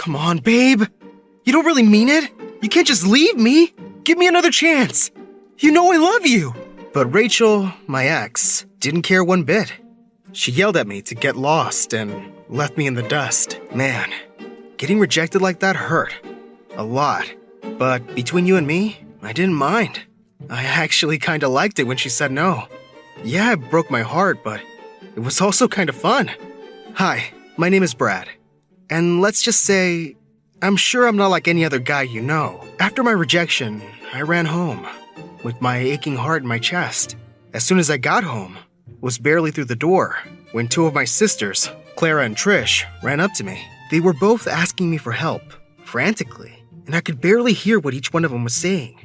Come on, babe. You don't really mean it? You can't just leave me. Give me another chance. You know I love you. But Rachel, my ex, didn't care one bit. She yelled at me to get lost and left me in the dust. Man, getting rejected like that hurt. A lot. But between you and me, I didn't mind. I actually kinda liked it when she said no. Yeah, it broke my heart, but it was also kind of fun. Hi, my name is Brad. And let's just say, I'm sure I'm not like any other guy you know. After my rejection, I ran home, with my aching heart in my chest. As soon as I got home, was barely through the door, when two of my sisters, Clara and Trish, ran up to me. They were both asking me for help, frantically, and I could barely hear what each one of them was saying.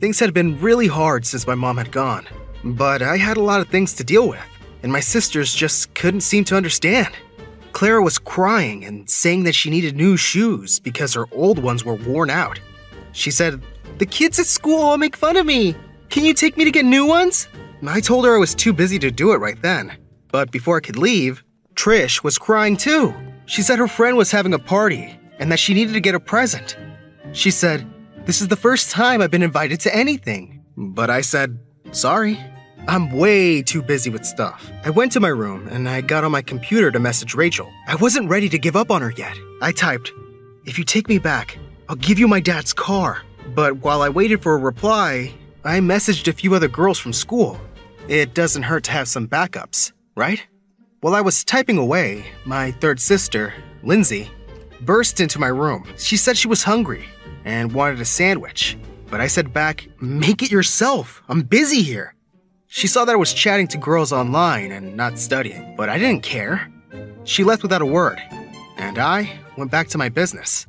Things had been really hard since my mom had gone, but I had a lot of things to deal with, and my sisters just couldn't seem to understand. Clara was crying and saying that she needed new shoes because her old ones were worn out. She said, "The kids at school all make fun of me. Can you take me to get new ones?" I told her I was too busy to do it right then. But before I could leave, Trish was crying too. She said her friend was having a party and that she needed to get a present. She said, "This is the first time I've been invited to anything." But I said, "Sorry. I'm way too busy with stuff." I went to my room and I got on my computer to message Rachel. I wasn't ready to give up on her yet. I typed, "If you take me back, I'll give you my dad's car." But while I waited for a reply, I messaged a few other girls from school. It doesn't hurt to have some backups, right? While I was typing away, my third sister, Lindsay, burst into my room. She said she was hungry and wanted a sandwich. But I said back, "Make it yourself. I'm busy here." She saw that I was chatting to girls online and not studying, but I didn't care. She left without a word, and I went back to my business.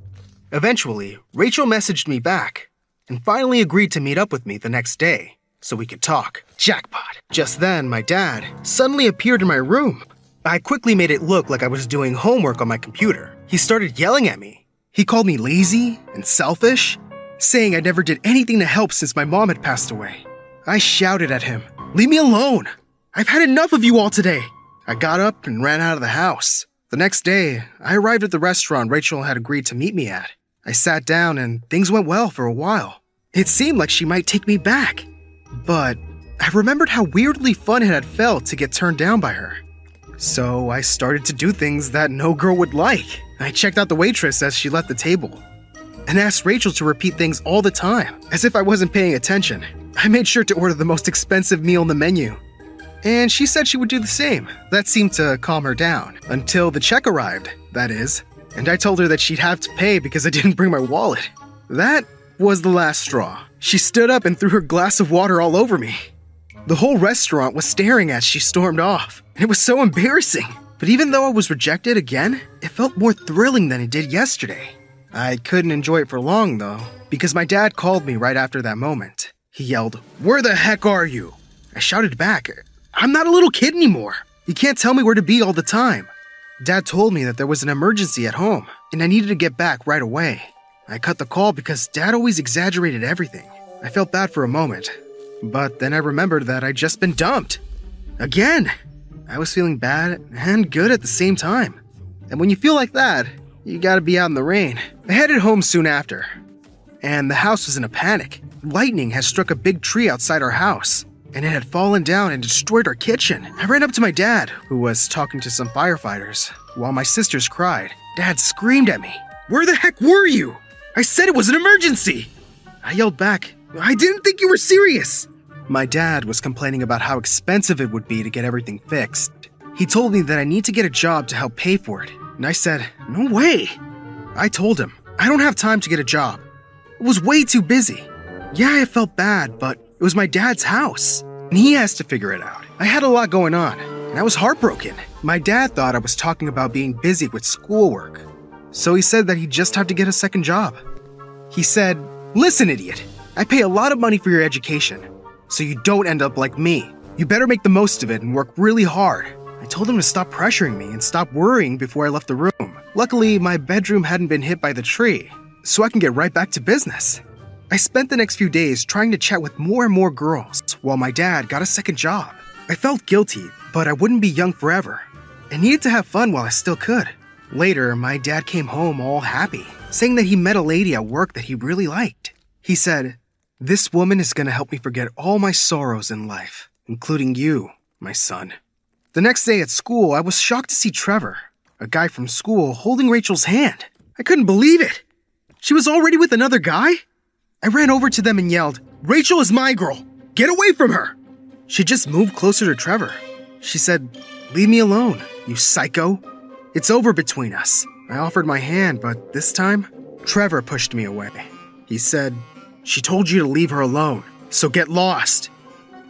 Eventually, Rachel messaged me back and finally agreed to meet up with me the next day so we could talk. Jackpot. Just then, my dad suddenly appeared in my room. I quickly made it look like I was doing homework on my computer. He started yelling at me. He called me lazy and selfish, saying I never did anything to help since my mom had passed away. I shouted at him, "Leave me alone! I've had enough of you all today!" I got up and ran out of the house. The next day, I arrived at the restaurant Rachel had agreed to meet me at. I sat down and things went well for a while. It seemed like she might take me back. But I remembered how weirdly fun it had felt to get turned down by her. So I started to do things that no girl would like. I checked out the waitress as she left the table and asked Rachel to repeat things all the time, as if I wasn't paying attention. I made sure to order the most expensive meal on the menu, and she said she would do the same. That seemed to calm her down, until the check arrived, that is, and I told her that she'd have to pay because I didn't bring my wallet. That was the last straw. She stood up and threw her glass of water all over me. The whole restaurant was staring as she stormed off, and it was so embarrassing. But even though I was rejected again, it felt more thrilling than it did yesterday. I couldn't enjoy it for long, though, because my dad called me right after that moment. He yelled, "Where the heck are you?" I shouted back, "I'm not a little kid anymore. You can't tell me where to be all the time." Dad told me that there was an emergency at home, and I needed to get back right away. I cut the call because Dad always exaggerated everything. I felt bad for a moment, but then I remembered that I'd just been dumped. Again! I was feeling bad and good at the same time. And when you feel like that, you gotta be out in the rain. I headed home soon after, and the house was in a panic. Lightning had struck a big tree outside our house, and it had fallen down and destroyed our kitchen. I ran up to my dad, who was talking to some firefighters, while my sisters cried. Dad screamed at me, "Where the heck were you? I said it was an emergency!" I yelled back, "I didn't think you were serious!" My dad was complaining about how expensive it would be to get everything fixed. He told me that I need to get a job to help pay for it, and I said, "No way!" I told him, "I don't have time to get a job. I was way too busy." Yeah, I felt bad, but it was my dad's house, and he has to figure it out. I had a lot going on, and I was heartbroken. My dad thought I was talking about being busy with schoolwork, so he said that he'd just have to get a second job. He said, "Listen, idiot, I pay a lot of money for your education, so you don't end up like me. You better make the most of it and work really hard." I told him to stop pressuring me and stop worrying before I left the room. Luckily, my bedroom hadn't been hit by the tree, so I can get right back to business. I spent the next few days trying to chat with more and more girls while my dad got a second job. I felt guilty, but I wouldn't be young forever. I needed to have fun while I still could. Later, my dad came home all happy. saying that he met a lady at work that he really liked. He said, "This woman is going to help me forget all my sorrows in life, including you, my son." The next day at school, I was shocked to see Trevor, a guy from school, holding Rachel's hand. I couldn't believe it. She was already with another guy? I ran over to them and yelled, "Rachel is my girl! Get away from her!" She just moved closer to Trevor. She said, "Leave me alone, you psycho. It's over between us." I offered my hand, but this time, Trevor pushed me away. He said, "She told you to leave her alone, so get lost."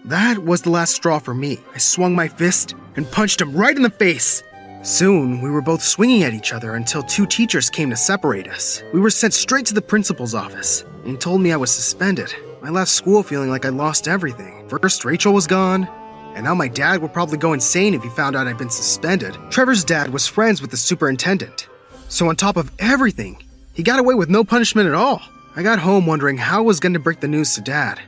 That was the last straw for me. I swung my fist and punched him right in the face. Soon, we were both swinging at each other until 2 teachers came to separate us. We were sent straight to the principal's office, and he told me I was suspended. I left school feeling like I lost everything. First, Rachel was gone, and now my dad would probably go insane if he found out I'd been suspended. Trevor's dad was friends with the superintendent, so on top of everything, he got away with no punishment at all. I got home wondering how I was going to break the news to Dad.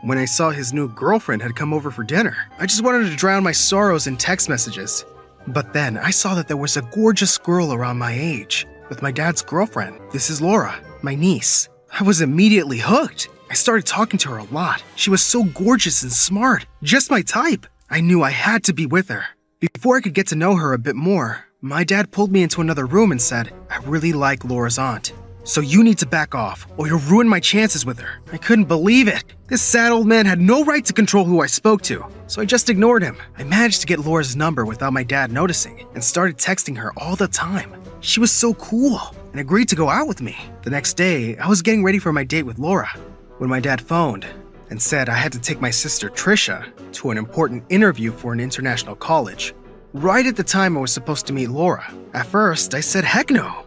When I saw his new girlfriend had come over for dinner, I just wanted to drown my sorrows in text messages. But then I saw that there was a gorgeous girl around my age with my dad's girlfriend. This is Laura, my niece. I was immediately hooked. I started talking to her a lot. She was so gorgeous and smart, just my type. I knew I had to be with her. Before I could get to know her a bit more, my dad pulled me into another room and said, "I really like Laura's aunt, so you need to back off or you'll ruin my chances with her." I couldn't believe it. This sad old man had no right to control who I spoke to, so I just ignored him. I managed to get Laura's number without my dad noticing and started texting her all the time. She was so cool and agreed to go out with me. The next day, I was getting ready for my date with Laura when my dad phoned and said I had to take my sister Trisha to an important interview for an international college. Right at the time I was supposed to meet Laura. At first, I said heck no.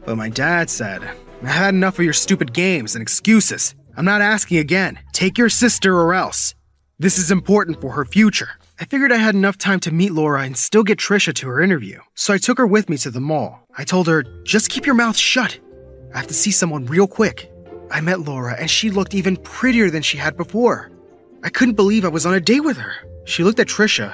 But my dad said, "I've had enough of your stupid games and excuses. I'm not asking again. Take your sister or else. This is important for her future." I figured I had enough time to meet Laura and still get Trisha to her interview. So I took her with me to the mall. I told her, "Just keep your mouth shut. I have to see someone real quick." I met Laura and she looked even prettier than she had before. I couldn't believe I was on a date with her. She looked at Trisha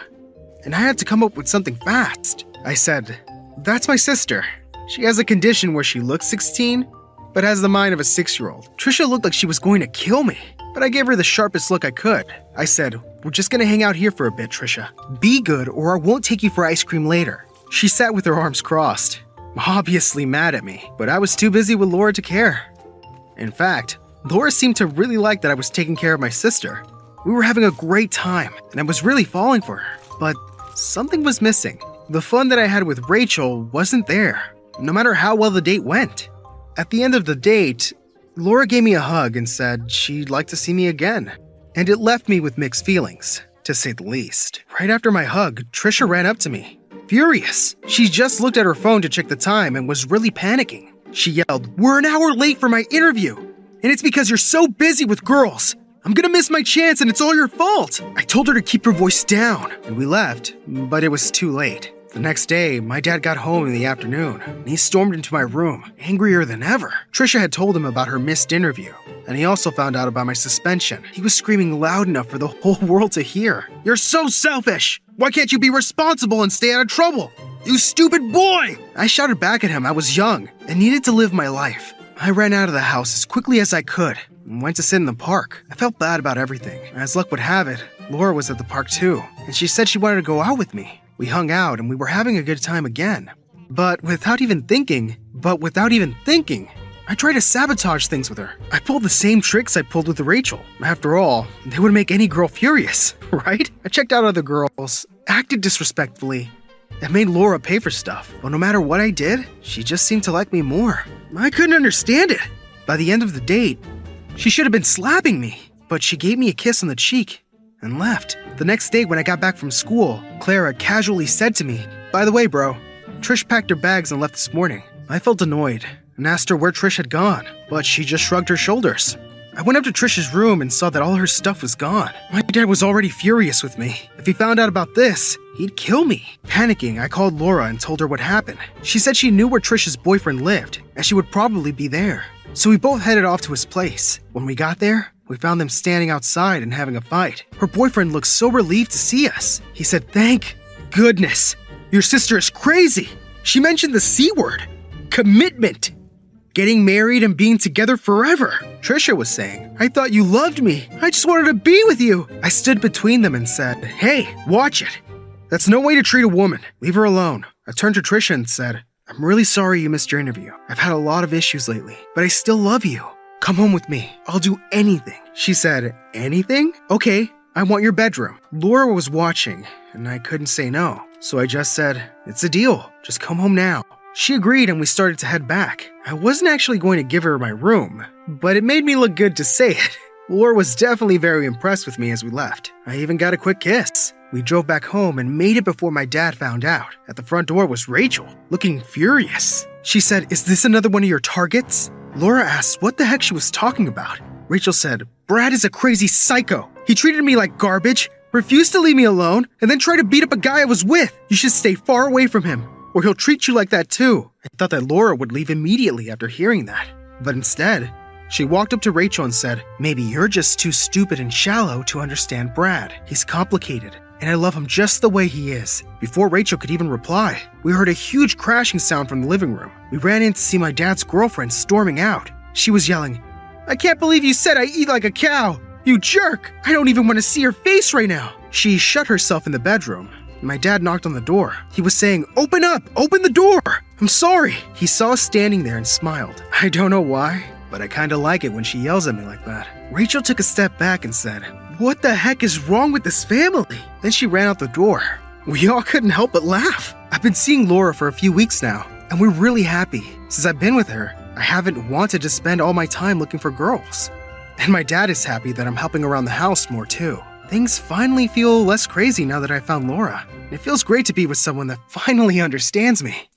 and I had to come up with something fast. I said, "That's my sister. She has a condition where she looks 16, but has the mind of a 6-year-old. Trisha looked like she was going to kill me, but I gave her the sharpest look I could. I said, "We're just gonna hang out here for a bit, Trisha. Be good or I won't take you for ice cream later." She sat with her arms crossed, obviously mad at me, but I was too busy with Laura to care. In fact, Laura seemed to really like that I was taking care of my sister. We were having a great time, and I was really falling for her, but something was missing. The fun that I had with Rachel wasn't there, no matter how well the date went. At the end of the date, Laura gave me a hug and said she'd like to see me again, and it left me with mixed feelings, to say the least. Right after my hug, Trisha ran up to me, furious. She just looked at her phone to check the time and was really panicking. She yelled, "We're an hour late for my interview, and it's because you're so busy with girls. I'm gonna miss my chance and it's all your fault." I told her to keep her voice down, and we left, but it was too late. The next day, my dad got home in the afternoon, and he stormed into my room, angrier than ever. Trisha had told him about her missed interview, and he also found out about my suspension. He was screaming loud enough for the whole world to hear. "You're so selfish! Why can't you be responsible and stay out of trouble? You stupid boy!" I shouted back at him. I was young and needed to live my life. I ran out of the house as quickly as I could and went to sit in the park. I felt bad about everything. As luck would have it, Laura was at the park too, and she said she wanted to go out with me. We hung out and we were having a good time again. But without even thinking, I tried to sabotage things with her. I pulled the same tricks I pulled with Rachel. After all, they would make any girl furious, right? I checked out other girls, acted disrespectfully, and made Laura pay for stuff. But no matter what I did, she just seemed to like me more. I couldn't understand it. By the end of the date, she should have been slapping me, but she gave me a kiss on the cheek and left. The next day when I got back from school, Clara casually said to me, "By the way, bro, Trish packed her bags and left this morning." I felt annoyed and asked her where Trish had gone, but she just shrugged her shoulders. I went up to Trish's room and saw that all her stuff was gone. My dad was already furious with me. If he found out about this, he'd kill me. Panicking, I called Laura and told her what happened. She said she knew where Trish's boyfriend lived, and she would probably be there. So we both headed off to his place. When we got there, we found them standing outside and having a fight. Her boyfriend looked so relieved to see us. He said, "Thank goodness. Your sister is crazy. She mentioned the C word. Commitment." getting married and being together forever. Trisha was saying, I thought you loved me. I just wanted to be with you. I stood between them and said, hey, watch it. That's no way to treat a woman. Leave her alone. I turned to Trisha and said, I'm really sorry you missed your interview. I've had a lot of issues lately, but I still love you. Come home with me. I'll do anything. She said, anything? Okay, I want your bedroom. Laura was watching, and I couldn't say no. So I just said, it's a deal. Just come home now. She agreed and we started to head back. I wasn't actually going to give her my room, but it made me look good to say it. Laura was definitely very impressed with me as we left. I even got a quick kiss. We drove back home and made it before my dad found out. At the front door was Rachel, looking furious. She said, is this another one of your targets? Laura asked what the heck she was talking about. Rachel said, Brad is a crazy psycho. He treated me like garbage, refused to leave me alone, and then tried to beat up a guy I was with. You should stay far away from him, or he'll treat you like that too. I thought that Laura would leave immediately after hearing that. But instead, she walked up to Rachel and said, maybe you're just too stupid and shallow to understand Brad. He's complicated, and I love him just the way he is. Before Rachel could even reply, we heard a huge crashing sound from the living room. We ran in to see my dad's girlfriend storming out. She was yelling, I can't believe you said I eat like a cow. You jerk! I don't even want to see her face right now. She shut herself in the bedroom. My dad knocked on the door. He was saying, open up! Open the door! I'm sorry! He saw us standing there and smiled. I don't know why, but I kinda like it when she yells at me like that. Rachel took a step back and said, what the heck is wrong with this family? Then she ran out the door. We all couldn't help but laugh. I've been seeing Laura for a few weeks now, and we're really happy. Since I've been with her, I haven't wanted to spend all my time looking for girls. And my dad is happy that I'm helping around the house more too. Things finally feel less crazy now that I found Laura. It feels great to be with someone that finally understands me.